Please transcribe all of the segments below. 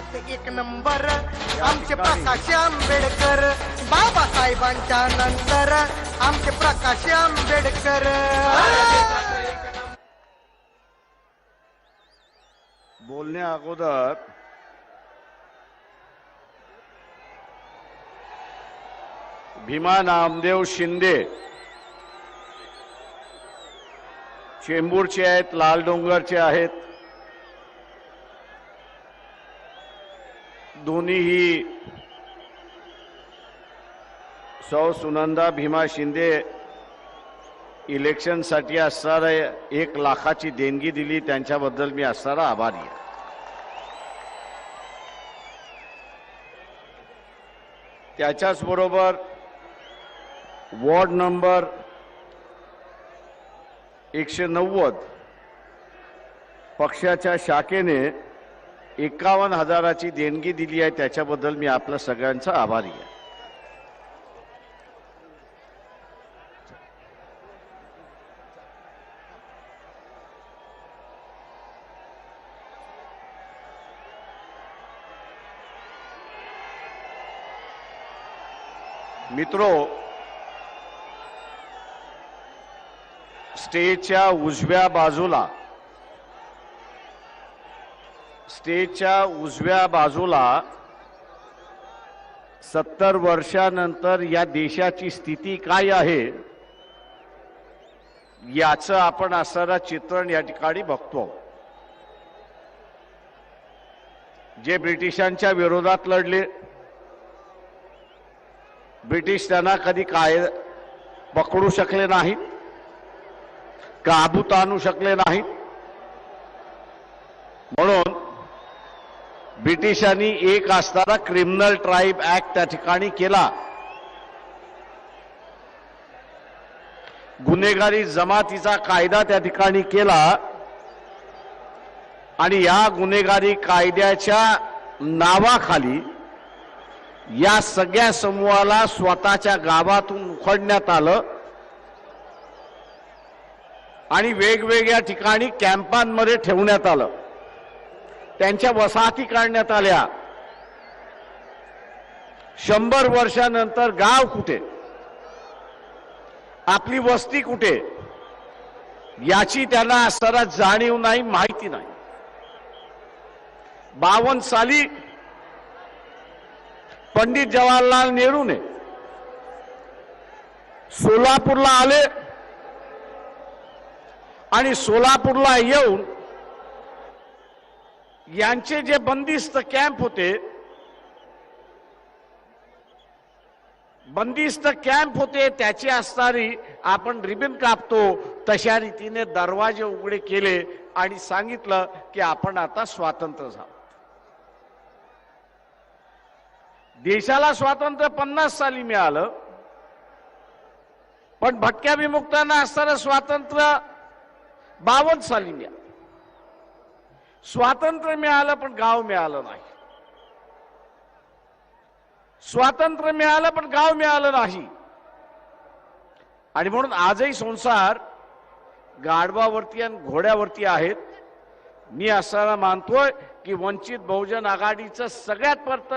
आहेत एक नंबर आमचे प्रकाश आंबेडकर, बाबासाहेबांच्या नंतर आमचे प्रकाश आंबेडकर। बोलण्या अगोदर भीमा नामदेव शिंदे चेंबूरचे आहेत, लाल डोंगरचे आहेत, दोन्हीही सौ सुनंदा भीमा शिंदे इलेक्शनसाठी असणारा 1 लाखाची देणगी दिली, त्यांच्याबद्दल मी असणारा आभारी आहे। त्याच्याच बरोबर वॉर्ड नंबर 190 पक्षाच्या शाखेने 51,000ची देणगी दिली आहे, त्याच्याबद्दल मी आपल्या सगळ्यांचा आभारी आहे। मित्रो, स्टेजच्या उजव्या बाजूला 70 वर्षानंतर या देशाची स्थिती काय आहे याचं आपण असणारं चित्रण या ठिकाणी बघतो। जे ब्रिटिशांच्या विरोधात लढले, ब्रिटिश त्यांना कधी काय पकडू शकले नाहीत, काबूत आणू शकले नाहीत, म्हणून ब्रिटिशांनी एक असणारा क्रिमिनल ट्राईब ऍक्ट त्या ठिकाणी केला। गुन्हेगारी जमातीचा कायदा त्या ठिकाणी केला आणि या गुन्हेगारी कायद्याच्या नावाखाली या सगळ्या समूहाला स्वतःच्या गावातून उखडण्यात आलं आणि वेगवेगळ्या ठिकाणी कॅम्पांमध्ये ठेवण्यात आलं, त्यांच्या वसाहती काढण्यात आल्या। 100 वर्षानंतर गाव कुठे, आपली वस्ती कुठे याची त्यांना असणारा जाणीव नाही, माहिती नाही। 52 साली पंडित जवाहरलाल नेहरूने सोलापूरला आले आणि सोलापूरला येऊन यांचे जे बंदिस्त कॅम्प होते त्याची असणारी आपण रिबन कापतो तशा रीतीने दरवाजे उघडे केले आणि सांगितलं की आपण आता स्वतंत्र झालो। देशाला स्वातंत्र्य 50 साली मिळालं, पण भटक्या विमुक्तांना असणारं स्वातंत्र्य 52 साली मिळालं। स्वातंत्र्य मिळालं पण गाव मिळालं नाही, स्वातंत्र्य मिळालं पण गाव मिळालं नाही। आणि म्हणून आजही संसार गाढवावरती आणि घोड्यावरती आहेत। मी असं मानतोय की वंचित बहुजन आघाडीचं सगळ्यात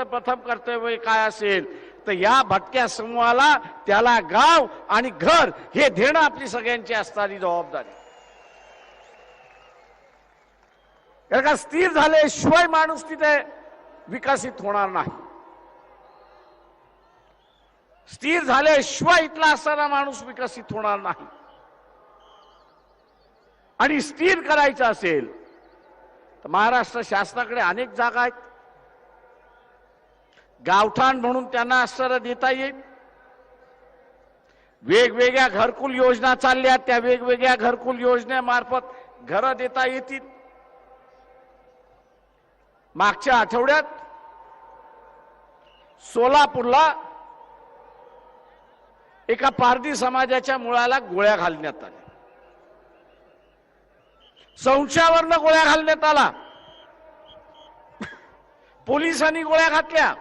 प्रथम कर्तव्य काय असेल तर या भटक्या समूहाला त्याला गाव आणि घर हे देणं आपली सगळ्यांची असणारी जबाबदारी। कारण का स्थिर झाल्याशिवाय माणूस तिथे विकसित होणार नाही, स्थिर झाल्याशिवाय इथला असणारा माणूस विकसित होणार नाही। आणि स्थिर करायचं असेल तर महाराष्ट्र शासनाकडे अनेक जागा आहेत, गावठाण म्हणून त्यांना असणारं देता येईल। वेगवेगळ्या घरकुल योजना चालल्या, त्या वेगवेगळ्या घरकुल योजनेमार्फत घरं देता येतील। मागच्या आठवड्यात सोलापूरला एका पारधी समाजाच्या मुलाला गोळ्या घालण्यात आल्या, संशयावरनं गोळ्या घालण्यात आला, पोलिसांनी गोळ्या घातल्या।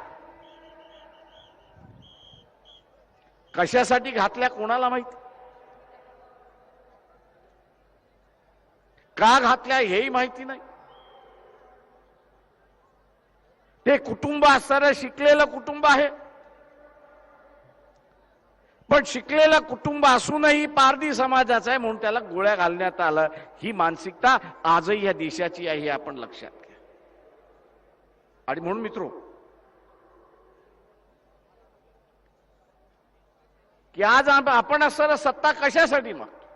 कशासाठी घातल्या कोणाला माहिती, का घातल्या हेही माहिती नाही। ते कुटुंब असणारं शिकलेलं कुटुंब आहे, पण शिकलेलं कुटुंब असूनही पारधी समाजाचं आहे म्हणून त्याला गोळ्या घालण्यात आलं. ही मानसिकता आजही या देशाची आहे, हे आपण लक्षात घ्या. आणि म्हणून मित्रो, की आज आपण असणारं सत्ता कशासाठी मागतो?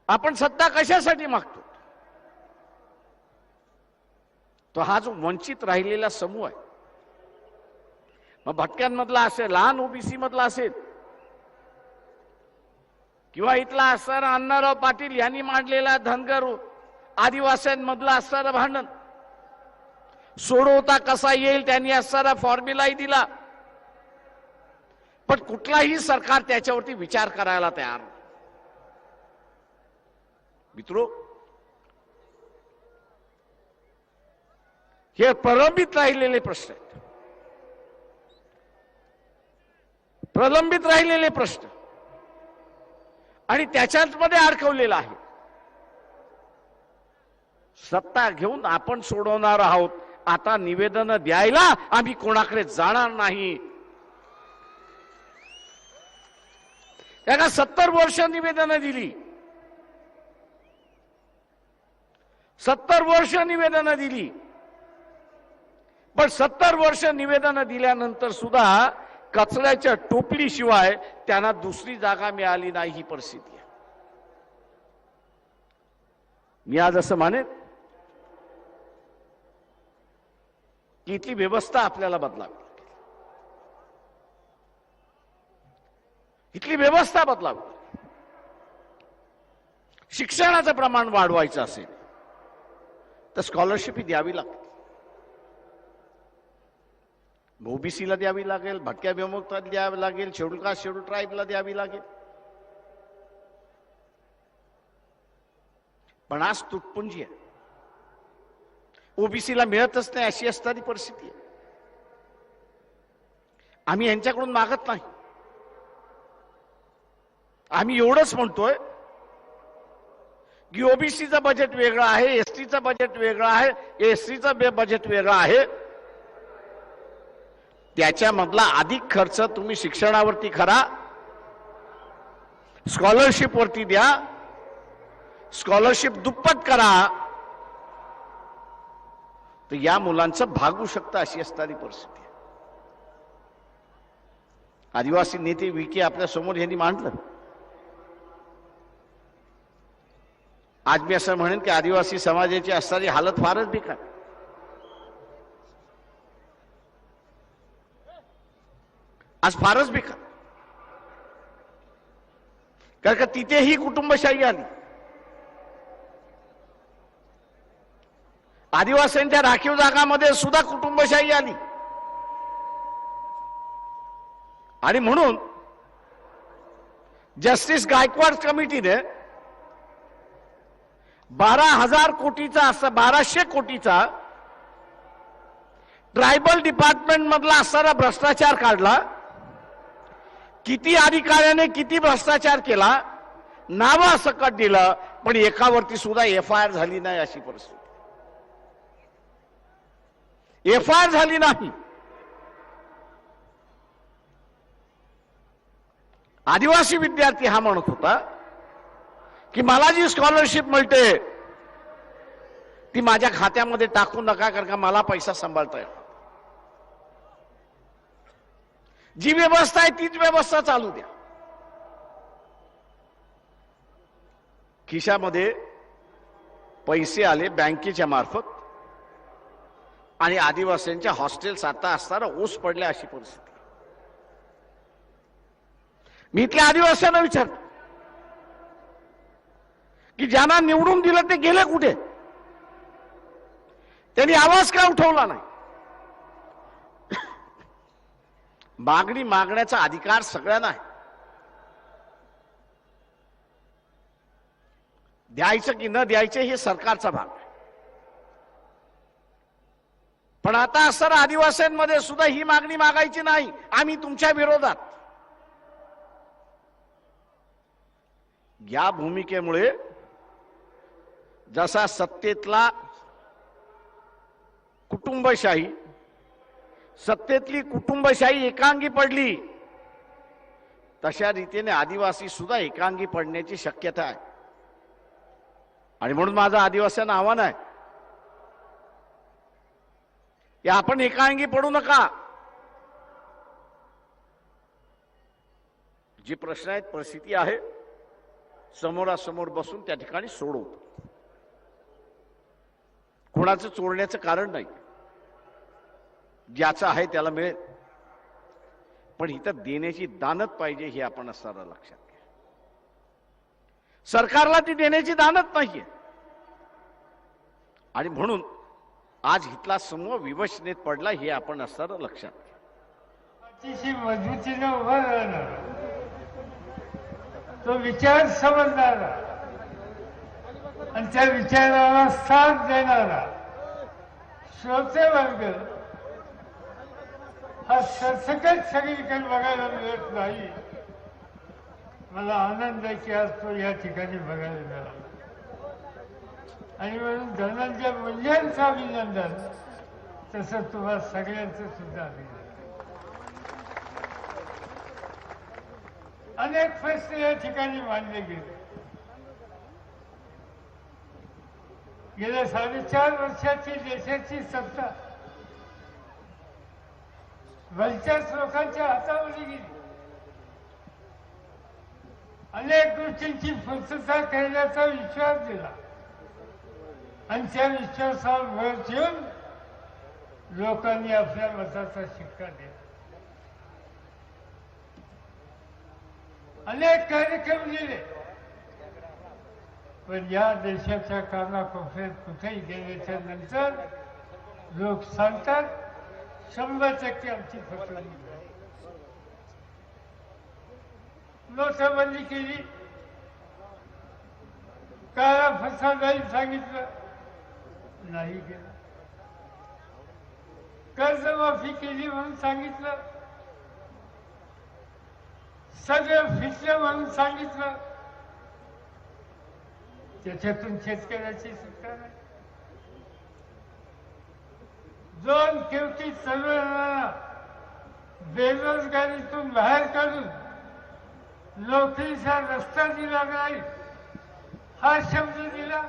आपण सत्ता कशासाठी मागतो? तो हा जो वंचित राहिलेला समूह आहे, मग भटक्यांमधला असेल, लहान ओबीसी मधला असेल, किंवा इथला असणारा अण्णाराव पाटील यांनी मांडलेला धनगर आदिवासींमधला असणारा भांडण सोडवता कसा येईल त्यांनी असणारा फॉर्म्युलाही दिला, पण कुठलाही सरकार त्याच्यावरती विचार करायला तयार नाही. मित्रो, हे प्रलंबित राहिलेले प्रश्न आहेत, प्रलंबित राहिलेले प्रश्न, आणि त्याच्यामध्ये अडकवलेला आहे. सत्ता घेऊन आपण सोडवणार आहोत. आता निवेदन द्यायला आम्ही कोणाकडे जाणार नाही. त्याला 70 वर्ष निवेदन दिली, 70 वर्ष निवेदन दिली, पण 70 वर्ष निवेदन दिल्यानंतर सुद्धा कचऱ्याच्या टोपलीशिवाय त्यांना दुसरी जागा मिळाली नाही. ही परिस्थिती आहे. मी आज असं मानेन की इथली व्यवस्था आपल्याला बदलावी, इथली व्यवस्था बदलावी. शिक्षणाचं प्रमाण वाढवायचं असेल तर स्कॉलरशिप ही द्यावी लागते. ओबीसीला द्यावी लागेल, भटक्या विमुक्ताला द्यावी लागेल, शेड्यूल कास्ट शेड्यूल ट्राईबला द्यावी लागेल. पण आज तुटपुंजी आहे, ओबीसीला मिळतच नाही अशी असणारी परिस्थिती आहे. आम्ही यांच्याकडून मागत नाही, आम्ही एवढंच म्हणतोय की ओबीसीचं बजेट वेगळं आहे, एसटीचं बजेट वेगळं आहे, एससीचं बजेट वेगळं आहे. त्याच्यामधला अधिक खर्च तुम्ही शिक्षणावरती करा, स्कॉलरशिप वरती द्या, स्कॉलरशिप दुप्पट करा, तर या मुलांचं भागू शकतं अशी असणारी परिस्थिती आहे. आदिवासी नेते विखे आपल्या समोर यांनी मांडलं. आज मी असं म्हणेन की आदिवासी समाजाची असणारी हालत फारच बेकार. आज फारच बेकार, कारण का तिथेही कुटुंबशाही आली. आदिवासींच्या राखीव जागांमध्ये सुद्धा कुटुंबशाही आली. आणि म्हणून जस्टिस गायकवाड कमिटीने 12,000 कोटीचा, असं 1200 कोटीचा ट्रायबल डिपार्टमेंट मधला असणारा भ्रष्टाचार काढला. किती अधिकाऱ्याने किती भ्रष्टाचार केला, नावं सकट दिलं, पण एकावरती सुद्धा एफआयआर झाली नाही अशी परिस्थिती. एफआयआर झाली नाही. आदिवासी विद्यार्थी हा म्हणत होता की मला जी स्कॉलरशिप मिळते ती माझ्या खात्यामध्ये टाकू नका, कारण का मला पैसा सांभाळता येईल. जी व्यवस्था आहे तीच व्यवस्था चालू द्या. खिशामध्ये पैसे आले बँकेच्या मार्फत, आणि आदिवासींच्या हॉस्टेल्स आता असताना ओस पडल्या अशी परिस्थिती. मी इथल्या आदिवासींना विचारतो की ज्यांना निवडून दिलं ते गेले कुठे? त्यांनी आवाज का उठवला नाही? मागणी मागण्याचा अधिकार सगळ्यांना आहे. द्यायचं की न द्यायचं हे सरकारचा भाग आहे. पण आता असं आदिवासींमध्ये सुद्धा ही मागणी मागायची नाही, आम्ही तुमच्या विरोधात. या भूमिकेमुळे जसा सत्तेतला कुटुंबशाही, सत्तेतली कुटुंबशाही एकांगी पडली, तशा रीतीने आदिवासी सुद्धा एकांगी पडण्याची शक्यता आहे. आणि म्हणून माझं आदिवासींना आव्हान आहे की आपण एकांगी पडू नका. जी प्रश्न आहेत, परिस्थिती आहे, समोरासमोर बसून त्या ठिकाणी सोडवू. कोणाचं चोरण्याचं कारण नाही, ज्याचं आहे त्याला मिळेल, पण इथं देण्याची दानत पाहिजे हे आपण असणारा लक्षात घ्या. सरकारला ती देण्याची दानत नाहीये आणि म्हणून आज इथला समूह विवशनेत पडला हे आपण असणारा लक्षात घ्या. अतिशय मजबूतीने उभा राहणार, तो विचार समजणारा आणि त्या विचाराला साथ देणारा श्रोते वर्ग हा सरसकट सगळीकडे बघायला मिळत नाही. मला आनंद आहे की आज तो या ठिकाणी बघायला मिळाला आणि म्हणून धनंजय मुंडेंचं अभिनंदन, तसं तुम्हा सगळ्यांचं सुद्धा अभिनंदन. अनेक प्रश्न या ठिकाणी मांडले गेले. गेल्या 4.5 वर्षाची देशाची सत्ता भलत्याच लोकांच्या हातामध्ये गेली. अनेक गोष्टींची पूर्तता करण्याचा विश्वास दिला आणि त्या विश्वासावर भर ठेवून लोकांनी आपल्या मताचा शिक्का दिला. अनेक कार्यक्रम दिले, पण या देशाच्या कानाकोपऱ्यात कुठेही गेल्याच्या नंतर लोक सांगतात 100% आमची फसवणूक झाली. नोटाबंदी केली, काळा फसा जाईल सांगितलं, नाही केलं. कर्जमाफी केली म्हणून सांगितलं, सगळं फिटलं म्हणून सांगितलं. त्याच्यातून शेतकऱ्याची सुटका नाही. 2 कोटी तरुणांना बेरोजगारीतून बाहेर काढून नोकरीचा रस्ता दिला नाही हा शब्द दिला.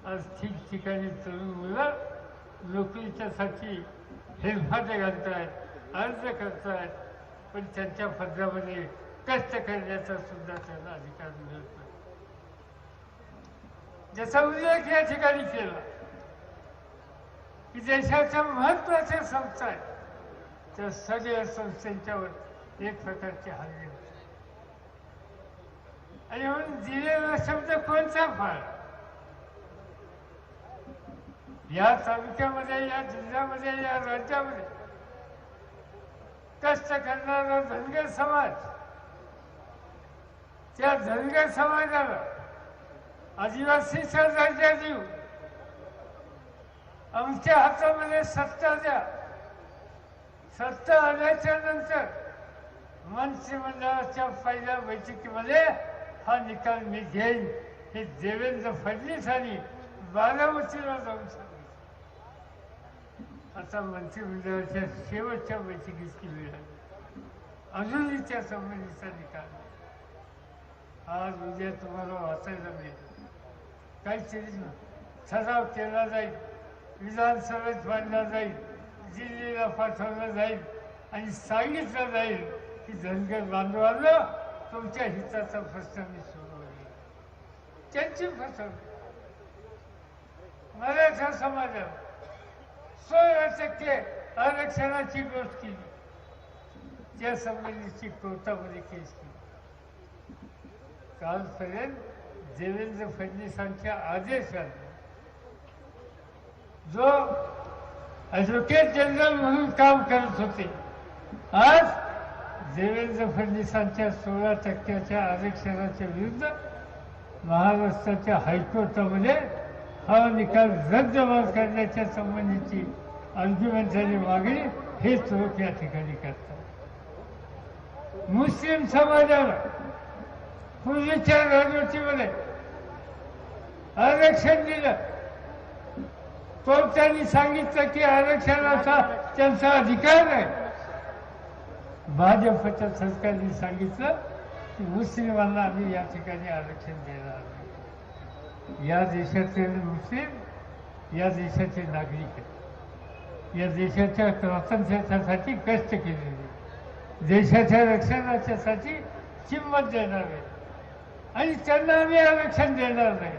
आज ठिकठिकाणी तरुण मुलं नोकरीच्यासाठी हेलफाटे घालतायत, अर्ज करतायत, पण त्यांच्या पदामध्ये कष्ट करण्याचा सुद्धा त्यांना अधिकार मिळत नाही. ज्याचा उल्लेख या ठिकाणी केला की देशाच्या महत्वाच्या संस्था आहेत, त्या सगळ्या संस्थांच्यावर एक प्रकारचे हल्ले होते. आणि म्हणून दिलेला शब्द कोणता फाळ? या तालुक्यामध्ये, या जिल्ह्यामध्ये, या राज्यामध्ये कष्ट करणारा धनगर समाज, त्या धनगर समाजाला आदिवासीचा दर्जा देऊ, आमच्या हातामध्ये सत्ता द्या. सत्ता आल्याच्या नंतर मंत्रिमंडळाच्या पहिल्या बैठकीमध्ये हा निकाल मी घेईन हे देवेंद्र फडणवीसांनी बारामतीला जाऊन सांगितलं. आता मंत्रिमंडळाच्या शेवटच्या बैठकीची वेळ आहे, अजूनही त्या संबंधीचा निकाल आज उद्या तुम्हाला वाचायला मिळेल. काहीतरी ठराव केला जाईल, विधानसभेत मांडला जाईल, दिल्लीला पाठवलं जाईल आणि सांगितलं जाईल की धनगर बांधवांना तुमच्या हिताचा प्रश्न मी सोडवला. त्यांची फसवणूक. मराठा समाजाला 16% आरक्षणाची गोष्ट केली, त्या संबंधीची कोर्टामध्ये केस केली. कालपर्यंत देवेंद्र फडणवीसांच्या आदेशाने जो ॲडव्होकेट जनरल म्हणून काम करत होते, आज देवेंद्र फडणवीसांच्या 16% आरक्षणाच्या विरुद्ध महाराष्ट्राच्या हायकोर्टामध्ये हा निकाल रद्दबाद करण्याच्या संबंधीची आर्ग्युमेंटरी मागणी हेच लोक या ठिकाणी करतात. मुस्लिम समाजाला पूर्वीच्या राजवटीमध्ये आरक्षण दिलं, कोर्टाने सांगितलं की आरक्षणाचा त्यांचा अधिकार आहे. भाजपच्या सरकारने सांगितलं की मुस्लिमांना आम्ही या ठिकाणी आरक्षण देणार नाही. या देशातील मुस्लिम या देशाचे नागरिक आहेत. या देशाच्या स्वातंत्र्यासाठी कष्ट केलेले, देशाच्या रक्षणाच्यासाठी किंमत देणार आहे आणि त्यांना आम्ही आरक्षण देणार नाही.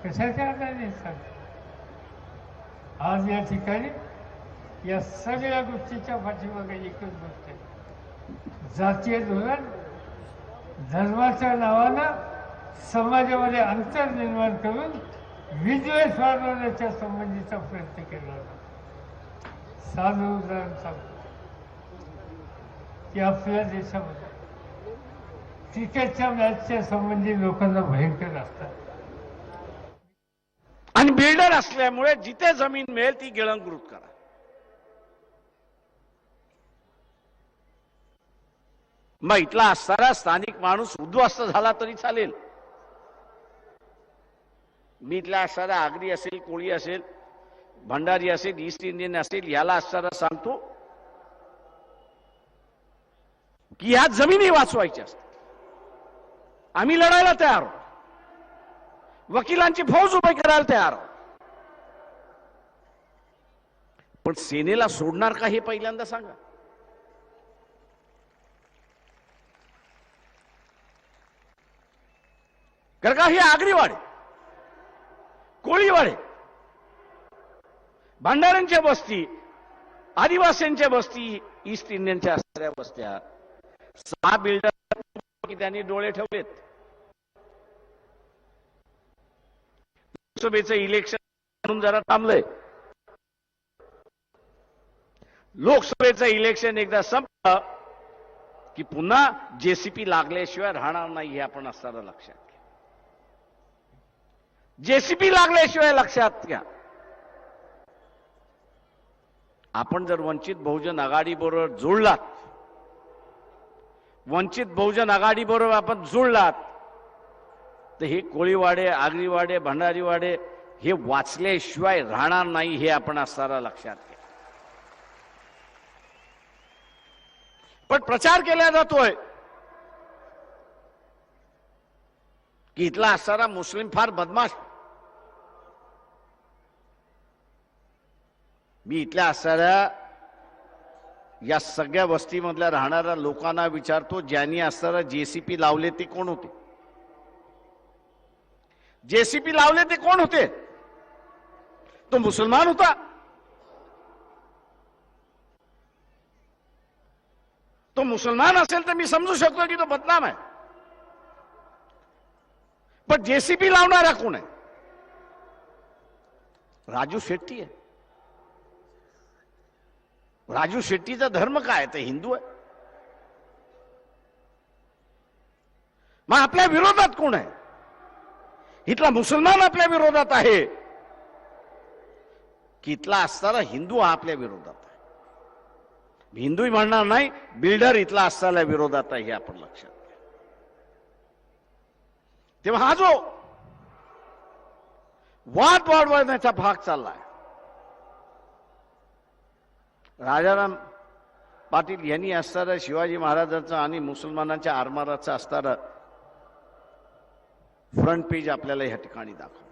कशाच्या आधारे सांगतो. आज या ठिकाणी या सगळ्या गोष्टीच्या पाठीमागे एकच गोष्ट आहे. जातीय धोरण, धर्माच्या नावानं समाजामध्ये अंतर निर्माण करून विद्वेष वाढवण्याच्या संबंधीचा प्रयत्न केला होता. साधं उदाहरण सांगतो की आपल्या देशामध्ये क्रिकेटच्या मॅचच्या संबंधी लोकांना भयंकर असतात. आणि बिल्डर असल्यामुळे जिथे जमीन मिळेल ती गिळंकृत करा. मग इथला असणारा स्थानिक माणूस उद्ध्वस्त झाला तरी चालेल. मी इथला असणारा आगरी असेल, कोळी असेल, भंडारी असेल, ईस्ट इंडियन असेल, याला असणारा सांगतो की ह्या जमिनी वाचवायच्या असतात. आम्ही लढायला तयार आहोत. वकिलांची फौज उभी करायला तयार आहोत. पण सेनेला सोडणार का हे पहिल्यांदा सांगा. कारण का हे आगरीवाडे, कोळीवाडे, भंडाऱ्यांच्या वस्ती, आदिवासींच्या वस्ती, ईस्ट इंडियनच्या असणाऱ्या वस्त्या, 6 बिल्डर की त्यांनी डोळे ठेवलेत. लोकसभेचं इलेक्शन म्हणून जरा थांबलंय. लोकसभेचं इलेक्शन एकदा संपलं की पुन्हा जेसीपी लागल्याशिवाय राहणार नाही हे आपण असताना लक्षात घ्या. जेसीपी लागल्याशिवाय लक्षात घ्या. आपण जर वंचित बहुजन आघाडी बरोबर जोडलात, वंचित बहुजन आघाडी बरोबर आपण जोडलात, तर हे कोळीवाडे, आगरीवाडे, भंडारीवाडे हे वाचल्याशिवाय राहणार नाही हे आपण असताना लक्षात घ्या. पण प्रचार केला जातोय की इथला असणारा मुस्लिम फार बदमाश. मी इथल्या असणाऱ्या या सगळ्या वस्तीमधल्या राहणाऱ्या लोकांना विचारतो, ज्यांनी असणारा जेसीपी लावले ते कोण होते? जेसीपी लावले ते कोण होते? तो मुसलमान होता. तो मुसलमान असेल तर मी समजू शकतो की तो बदनाम आहे. पण जेसीबी लावणारा कोण आहे? राजू शेट्टी आहे. राजू शेट्टीचा धर्म काय? ते हिंदू आहे. मग आपल्या विरोधात कोण आहे? इथला मुसलमान आपल्या विरोधात आहे की इथला असताना हिंदू हा आपल्या विरोधात आहे? हिंदूही म्हणणार नाही, बिल्डर इथला असताना विरोधात आहे हे आपण लक्षात घ्या. तेव्हा हा जो वाद वाढवण्याचा भाग चाललाय, राजाराम पाटील यांनी असणारा शिवाजी महाराजांचं आणि मुसलमानांच्या आरमाराचं असणारा फ्रंट पेज आपल्याला या ठिकाणी दाखव.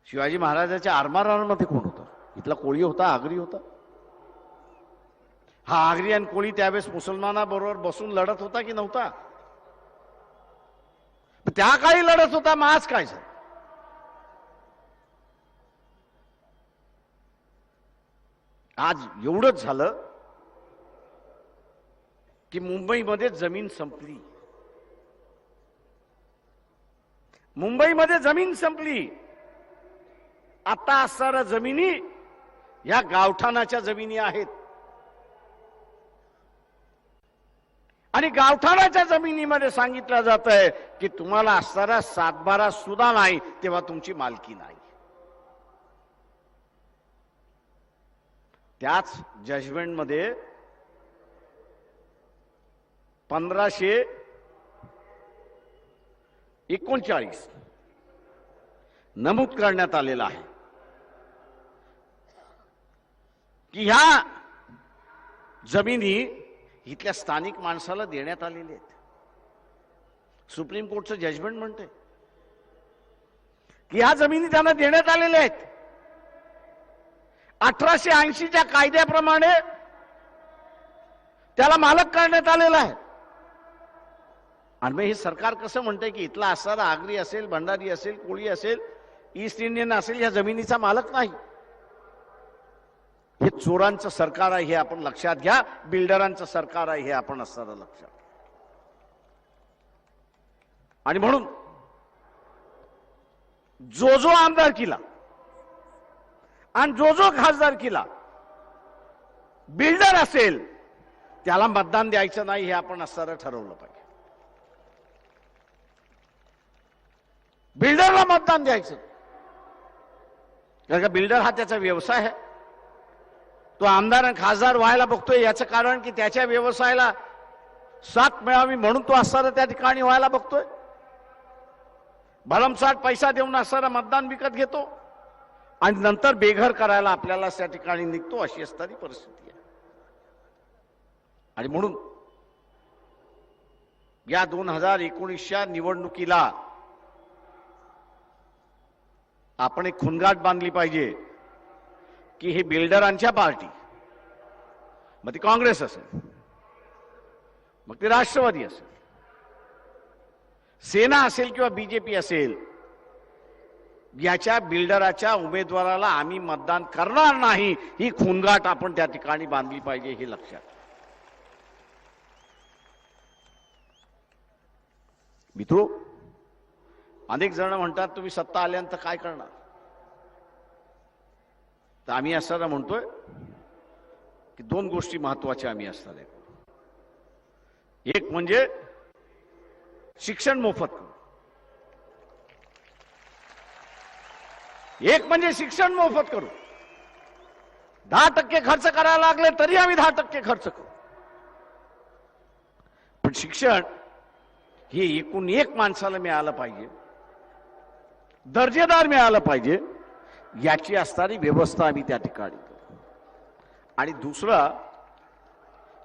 शिवाजी महाराजांच्या आरमारांमध्ये कोण होतं? इथला कोळी होता, आगरी होता. हा आगरी आणि कोळी त्यावेळेस मुसलमानाबरोबर बसून लढत होता की नव्हता? त्या काळी लढत होता. मग आज काय झालं? आज एवढंच झालं की मुंबईमध्ये जमीन संपली. मुंबईमध्ये जमीन संपली. आता असणाऱ्या जमिनी या गावठाणाच्या जमिनी आहेत. आणि गावठाणाच्या जमिनीमध्ये सांगितलं जात आहे की तुम्हाला असणारा 7/12 सुद्धा नाही तेव्हा तुमची मालकी नाही. त्याच जजमेंटमध्ये 1539 नमूद करण्यात आलेलं आहे की ह्या जमिनी इथल्या स्थानिक माणसाला देण्यात आलेल्या आहेत। सुप्रीम कोर्टचं जजमेंट म्हणते की ह्या जमिनी त्यांना देण्यात आलेल्या आहेत। 1880च्या कायद्याप्रमाणे त्याला मालक करण्यात आलेला आहे। आणि मग हे सरकार कसं म्हणतंय की इथला असणारा आगरी असेल, भंडारी असेल, कोळी असेल, ईस्ट इंडियन असेल, या जमिनीचा मालक नाही। हे चोरांचं सरकार आहे हे आपण लक्षात घ्या, बिल्डरांचं सरकार आहे हे आपण असणारा लक्षात घ्या। आणि म्हणून जो जो आमदार केला आणि जो जो खासदार केला बिल्डर असेल त्याला मतदान द्यायचं नाही हे आपण असणारं ठरवलं पाहिजे। बिल्डरला मतदान द्यायचं, कारण का बिल्डर हा त्याचा व्यवसाय आहे। तो आमदार आणि खासदार व्हायला बघतोय याचं कारण की त्याच्या व्यवसायाला साथ मिळावी म्हणून तो असणारा त्या ठिकाणी व्हायला बघतोय। भरमसाठ पैसा देऊन असणारा मतदान विकत घेतो आणि नंतर बेघर करायला आपल्याला त्या ठिकाणी निघतो, अशी असणारी परिस्थिती आहे। आणि म्हणून या 2019च्या निवडणुकीला आपण एक खुणगाठ बांधली पाहिजे की हे बिल्डरांच्या पार्टी, मग ती काँग्रेस असेल, मग ती राष्ट्रवादी असेल, सेना असेल किंवा बीजेपी असेल, याच्या बिल्डराच्या उमेदवाराला आम्ही मतदान करणार नाही, ही खुणगाठ आपण त्या ठिकाणी बांधली पाहिजे, हे लक्षात। मित्रो, अनेक जण म्हणतात तुम्ही सत्ता आल्यानंतर काय करणार, तर आम्ही असताना म्हणतोय की 2 गोष्टी महत्वाच्या आम्ही असणार आहे। एक म्हणजे शिक्षण मोफत करू, एक म्हणजे शिक्षण मोफत करू। 10% खर्च करायला लागले तरी आम्ही 10% खर्च करू, पण शिक्षण हे एकूण एक माणसाला मिळालं पाहिजे, दर्जेदार मिळालं पाहिजे, याची असणारी व्यवस्था आम्ही त्या ठिकाणी करू। आणि दुसरा,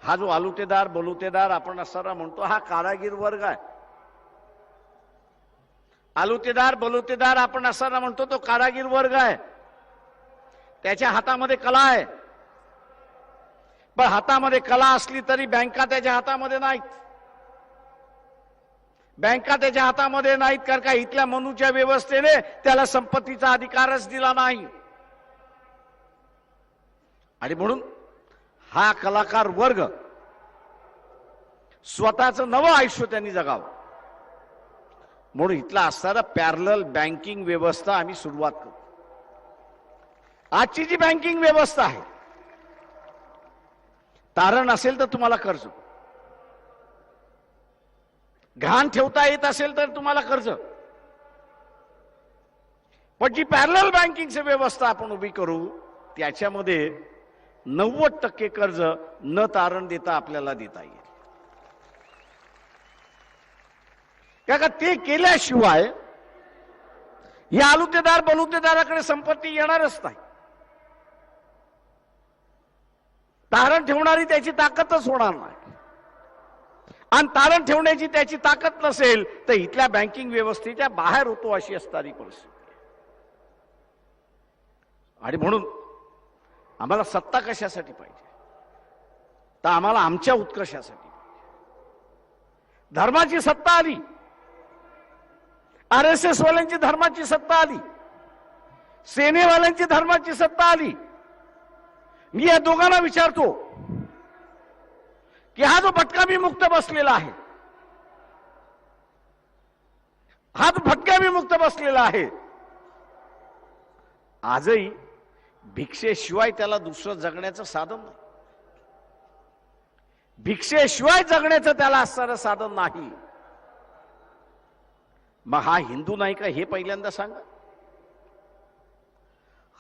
हा जो आलुतेदार बलुतेदार आपण असणारा म्हणतो हा कारागीर वर्ग आहे। आलुतेदार बलुतेदार आपण असणारा म्हणतो तो कारागीर वर्ग आहे। त्याच्या हातामध्ये कला आहे, पण हातामध्ये कला असली तरी बँका त्याच्या हातामध्ये नाहीत। बँका त्याच्या हातामध्ये नाहीत कारण का इथल्या मनुच्या व्यवस्थेने त्याला संपत्तीचा अधिकारच दिला नाही। आणि म्हणून हा कलाकार वर्ग स्वतःचं नवं आयुष्य त्यांनी जगावं म्हणून इथला असणारा पॅरलल बँकिंग व्यवस्था आम्ही सुरुवात करू। आजची जी बँकिंग व्यवस्था आहे, तारण असेल तर तुम्हाला कर्ज, घाण ठेवता येत असेल तर तुम्हाला कर्ज, पण जी पॅरलल बँकिंगची व्यवस्था आपण उभी करू त्याच्यामध्ये 90% कर्ज न तारण देता आपल्याला देता येईल। का ते केल्याशिवाय या आलुतेदार बलुतेदाराकडे संपत्ती येणारच नाही। तारण ठेवणारी त्याची ताकदच होणार नाही, आणि तारण ठेवण्याची त्याची ताकद नसेल तर इथल्या बँकिंग व्यवस्थेच्या बाहेर होतो, अशी असणारी परिस्थिती। आणि म्हणून आम्हाला सत्ता कशासाठी पाहिजे, तर आम्हाला आमच्या उत्कर्षासाठी। धर्माची सत्ता आली, RSS वाल्यांची धर्माची सत्ता आली, सेनेवाल्यांची धर्माची सत्ता आली। मी या दोघांना विचारतो की हा जो भटका मुक्त बसलेला आहे, हा जो भटका मुक्त बसलेला आहे, आजही भिक्षेशिवाय त्याला दुसरं जगण्याचं साधन नाही, भिक्षेशिवाय जगण्याचं त्याला असणारं साधन नाही। मग हा हिंदू नाही का हे पहिल्यांदा सांगा,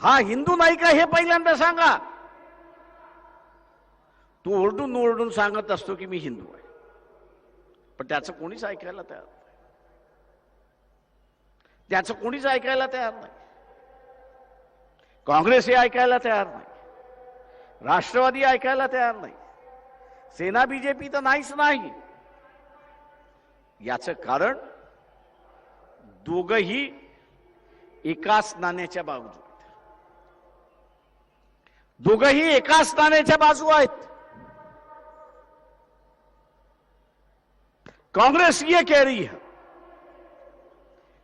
हा हिंदू नाही का हे पहिल्यांदा सांगा। तू ओरडून ओरडून सांगत असतो की मी हिंदू आहे, पण त्याचं कोणीच ऐकायला तयार नाही। त्याचं कोणीच ऐकायला तयार नाही. काँग्रेस हे ऐकायला तयार नाही, राष्ट्रवादी ऐकायला तयार नाही, सेना बीजेपी तर नाहीच नाही. याचं कारण दोघही एकाच नाण्याच्या बाजू आहेत. दोघही एकाच नाण्याच्या बाजू आहेत. कांग्रेस ये कह रही है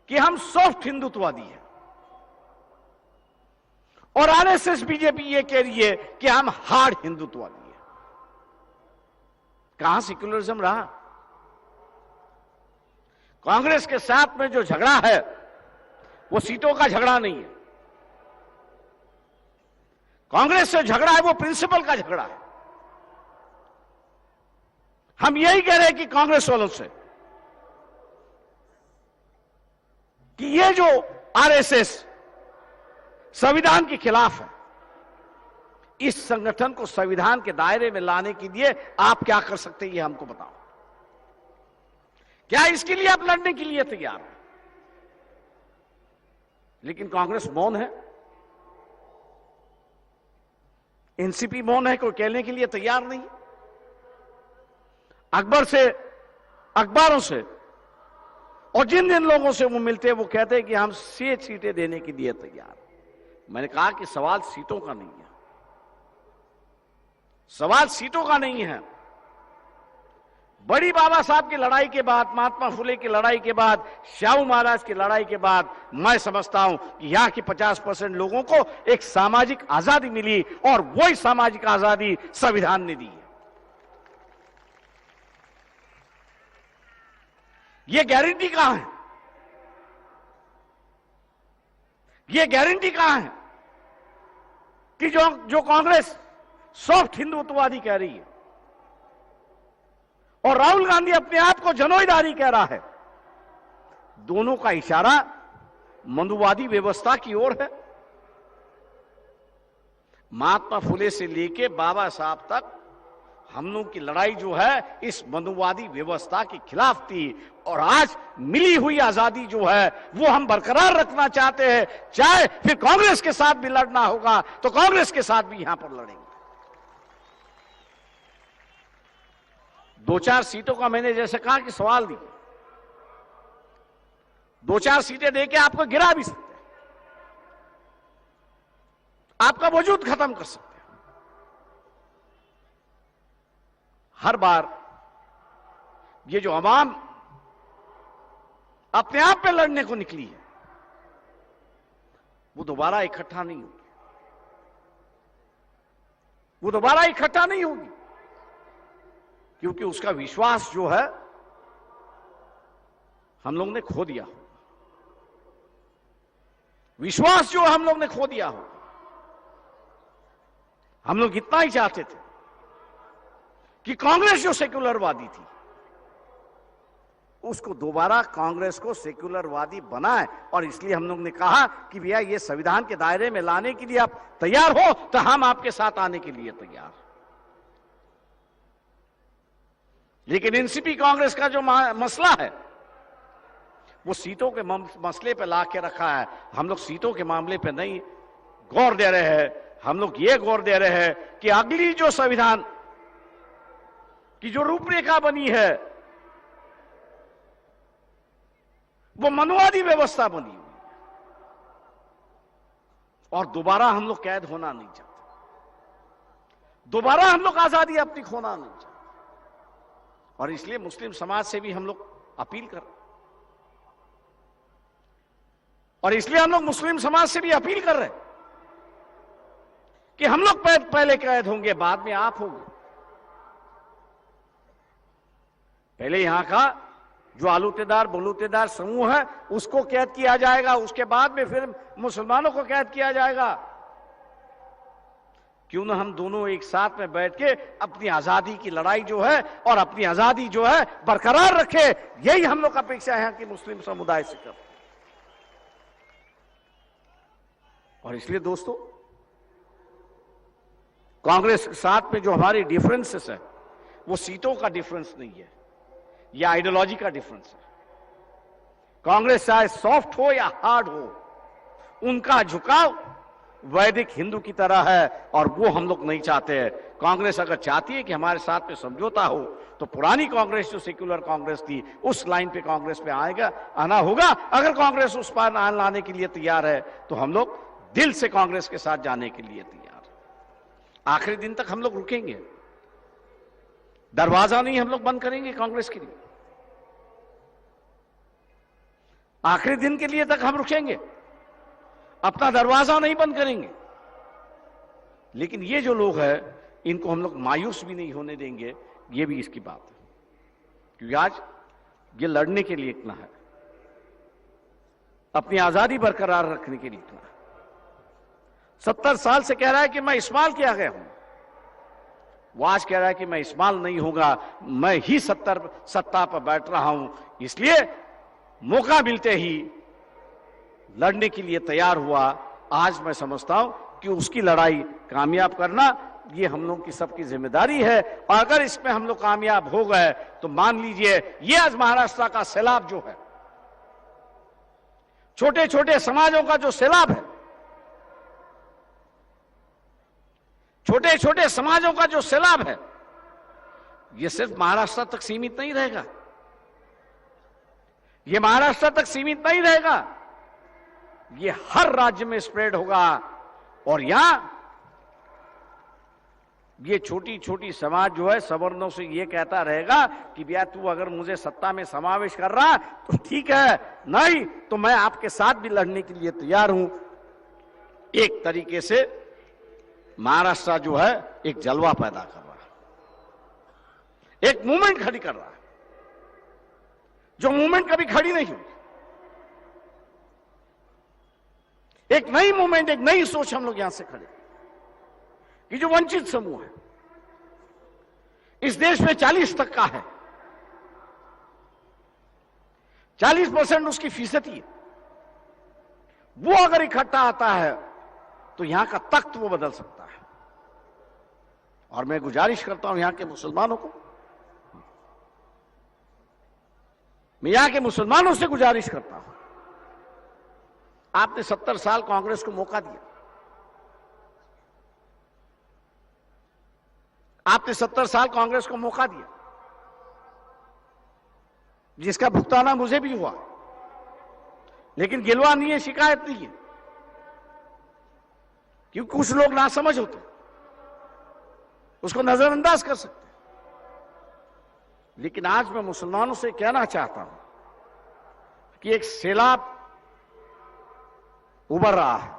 कि हम सॉफ्ट हिंदुत्ववादी हैं और आरएसएस बीजेपी ये कह रही है कि हम हार्ड हिंदुत्ववादी हैं. कहां सेक्युलरिज्म रहा? कांग्रेस के साथ में जो झगड़ा है वो सीटों का झगड़ा नहीं है. कांग्रेस से झगड़ा है वो प्रिंसिपल का झगड़ा है. हम यही कह रहे हैं कि कांग्रेस वालों से कि ये जो आरएसएस संविधान के खिलाफ है, इस संगठन को संविधान के दायरे में लाने के लिए आप क्या कर सकते हैं, ये हमको बताओ. क्या इसके लिए आप लड़ने के लिए तैयार हैं? लेकिन कांग्रेस मौन है, एनसीपी मौन है, कोई कहने के लिए तैयार नहीं. अखबारों से और जिन जिन लोगों से वो मिलते हैं वो कहते हैं कि हम 6 सीटें देने के लिए तैयार. मैंने कहा कि सवाल सीटों का नहीं है, सवाल सीटों का नहीं है. बड़ी बाबा साहब की लड़ाई के बाद, महात्मा फुले की लड़ाई के बाद, श्यामू महाराज की लड़ाई के बाद मैं समझता हूं कि यहां के 50% लोगों को एक सामाजिक आजादी मिली और वही सामाजिक आजादी संविधान ने दी है. ये गारंटी कहां है? ये गारंटी कहां है कि जो कांग्रेस सॉफ्ट हिंदुत्ववादी कह रही है और राहुल गांधी अपने आप को जनोईदारी कह रहा है, दोनों का इशारा मनुवादी व्यवस्था की ओर है. महात्मा फुले से लेके बाबा साहब तक हम लोग की लड़ाई जो है इस मनुवादी व्यवस्था के खिलाफ थी और आज मिली हुई आजादी जो है वो हम बरकरार रखना चाहते हैं. चाहे फिर कांग्रेस के साथ भी लड़ना होगा तो कांग्रेस के साथ भी यहां पर लड़ेंगे. 2-4 सीटों का मैंने जैसे कहा कि सवाल दी, 2-4 सीटें देके आपको गिरा भी सकते हैं, आपका वजूद खत्म कर सकते हैं. हर बार ये जो अवाम अपने आप पे लड़ने को निकली है वो दोबारा इकट्ठा नहीं होगी, वो दोबारा इकट्ठा नहीं होगी, क्योंकि उसका विश्वास जो है हम लोग ने खो दिया हो. विश्वास जो हम लोग ने खो दिया हो. हम लोग इतना ही चाहते थे कि कांग्रेस जो सेक्युलरवादी थी उसको दोबारा कांग्रेस को सेक्युलरवादी बनाए, और इसलिए हम लोग ने कहा कि भैया ये संविधान के दायरे में लाने के लिए आप तैयार हो तो हम आपके साथ आने के लिए तैयार. लेकिन एनसीपी कांग्रेस का जो मसला है वो सीटों के मसले पे लाके रखा है. हम लोग सीटों के मामले पे नहीं गौर दे रहे हैं, हम लोग ये गौर दे रहे हैं कि अगली जो संविधान की जो रूपरेखा बनी है वो मनुवादी व्यवस्था बनी हुई है और दोबारा हम लोग कैद होना नहीं चाहते, दोबारा हम लोग आजादी अपनी खोना नहीं चाहते. और इसलिए मुस्लिम समाज से भी हम लोग अपील कर रहे हैं, और इसलिए हम लोग मुस्लिम समाज से भी अपील कर रहे हैं कि हम लोग पहले कैद होंगे, बाद में आप होंगे. पहले यहां का जो आलूतेदार बलूतेदार समूह है उसको कैद किया जाएगा, उसके बाद में फिर मुसलमानों को कैद किया जाएगा. क्यों ना हम दोनों एक साथ में बैठ के अपनी आजादी की लड़ाई जो है और अपनी आजादी जो है बरकरार रखे. यही हम लोग अपेक्षा है कि मुस्लिम समुदाय से कर. और इसलिए दोस्तों कांग्रेस के साथ में जो हमारी डिफरेंसेस है वो सीटों का डिफरेंस नहीं है, ये आइडियोलॉजी का डिफरेंस है. कांग्रेस चाहे सॉफ्ट हो या हार्ड हो, उनका झुकाव वैदिक हिंदू की तरह है और वो हम लोग नहीं चाहते हैं। कांग्रेस अगर चाहती है कि हमारे साथ में समझौता हो तो पुरानी कांग्रेस जो सेक्युलर कांग्रेस थी उस लाइन पे कांग्रेस पे आना होगा। अगर कांग्रेस उस पर लाने के लिए तैयार है तो हम लोग दिल से कांग्रेस के साथ जाने के लिए तैयार है। आखिरी दिन तक हम लोग रुकेंगे, दरवाजा नहीं हम लोग बंद करेंगे कांग्रेस के लिए। आखिरी दिन के लिए तक हम रुकेंगे, अपना दरवाजा नहीं बंद करेंगे। लेकिन ये जो लोग हैं इनको हम लोग मायूस भी नहीं होने देंगे, ये भी इसकी बात है। क्योंकि आज ये लड़ने के लिए इतना है, अपनी आजादी बरकरार रखने के लिए इतना है। 70 साल से कह रहा है कि मैं इस्माल किया गया हूं, वो आज कह रहा है कि मैं इस्माल नहीं होगा, मैं ही सत्ता पर बैठ रहा हूं। इसलिए मौका मिलते ही लड़ने के लिए तैयार हुआ। आज मैं समझता हूं कि उसकी लड़ाई कामयाब करना ये हम लोग की सबकी जिम्मेदारी है। और अगर इसमें हम लोग कामयाब हो गए तो मान लीजिए ये आज महाराष्ट्र का सैलाब जो है, छोटे छोटे समाजों का जो सैलाब है, छोटे छोटे समाजों का जो सैलाब है, ये सिर्फ महाराष्ट्र तक सीमित नहीं रहेगा, ये महाराष्ट्र तक सीमित नहीं रहेगा, ये हर राज्य में स्प्रेड होगा। और यहां ये छोटी छोटी समाज जो है सवर्णों से ये कहता रहेगा कि भैया तू अगर मुझे सत्ता में समावेश कर रहा तो ठीक है, नहीं तो मैं आपके साथ भी लड़ने के लिए तैयार हूं। एक तरीके से महाराष्ट्र जो है एक जलवा पैदा कर रहा है, एक मूवमेंट खड़ी कर रहा है जो मूवमेंट कभी खड़ी नहीं हुई। एक नई मूवमेंट, एक नई सोच हम लोग यहां से खड़े कि जो वंचित समूह है इस देश में 40 तक का है, 40% उसकी फीसदी है, वो अगर इकट्ठा आता है तो यहां का तख्त वो बदल सकता है। और मैं गुजारिश करता हूं यहां के मुसलमानों को, मैं यहां के मुसलमानों से गुजारिश करता हूं, आपने 70 साल कांग्रेस को मौका दिया, आपने 70 साल कांग्रेस को मौका दिया, जिसका भुगताना मुझे भी हुआ, लेकिन गिलवा नहीं है, शिकायत नहीं है, क्योंकि कुछ लोग नासमझ होते, उसको नजरअंदाज कर सकते। लेकिन आज मैं मुसलमानों से कहना चाहता हूं कि एक सैलाब उभर रहा है,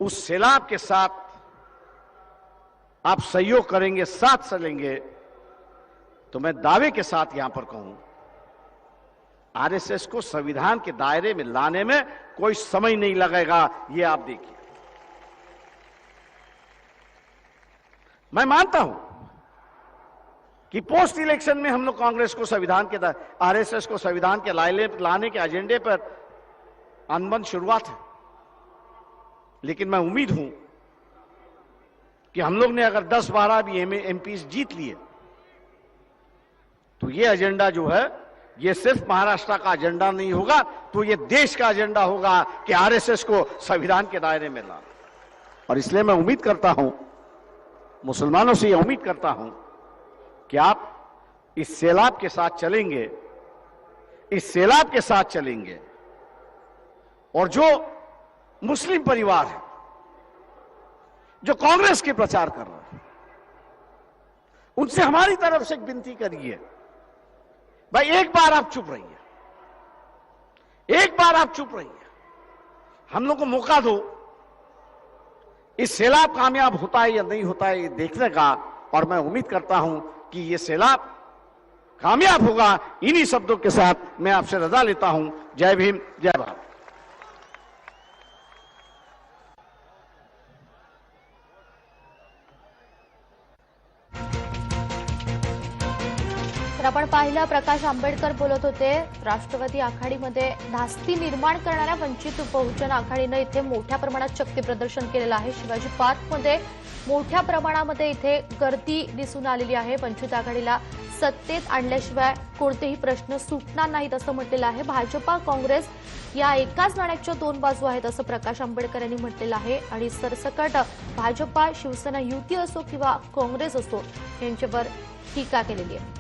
उस सैलाब के साथ आप सहयोग करेंगे, साथ चलेंगे, तो मैं दावे के साथ यहां पर कहूं आरएसएस को संविधान के दायरे में लाने में कोई समय नहीं लगेगा। ये आप देखिए, मैं मानता हूं कि पोस्ट इलेक्शन में हम लोग कांग्रेस को संविधान के आरएसएस को संविधान के लाने के एजेंडे पर अनबन शुरुआत है, लेकिन मैं उम्मीद हूं कि हम लोग ने अगर 10-12 भी एमपीज जीत लिए तो ये एजेंडा जो है ये सिर्फ महाराष्ट्र का एजेंडा नहीं होगा, तो ये देश का एजेंडा होगा कि आरएसएस को संविधान के दायरे में लाना। और इसलिए मैं उम्मीद करता हूं, मुसलमानों से ये उम्मीद करता हूं कि आप इस सैलाब के साथ चलेंगे, इस सैलाब के साथ चलेंगे। और जो मुस्लिम परिवार है जो कांग्रेस के प्रचार कर रहे हैं, उनसे हमारी तरफ से एक विनती करिए, भाई एक बार आप चुप रहिए, एक बार आप चुप रहिए, हम लोग को मौका दो इस सैलाब कामयाब होता है या नहीं होता है ये देखने का। और मैं उम्मीद करता हूं कि ये सैलाब कामयाब होगा। इन्हीं शब्दों के साथ मैं आपसे रजा लेता हूं। जय भीम, जय भारत। तर आपण आपण पाहिलं प्रकाश आंबेडकर बोलत होते। राष्ट्रवादी आघाडीमध्ये धास्ती निर्माण करणाऱ्या वंचित बहुजन आघाडीनं इथे मोठ्या प्रमाणात शक्ती प्रदर्शन केलेलं आहे। शिवाजी पार्कमध्ये मोठ्या प्रमाणामध्ये इथे गर्दी दिसून आलेली आहे। वंचित आघाडीला सत्तेत आणल्याशिवाय कोणतेही प्रश्न सुटणार नाहीत असं म्हटलेलं आहे। भाजपा काँग्रेस या एकाच नाण्याच्या दोन बाजू आहेत असं प्रकाश आंबेडकर यांनी म्हटलेलं आहे आणि सरसकट भाजपा शिवसेना युती असो किंवा काँग्रेस असो यांच्यावर टीका केलेली आहे।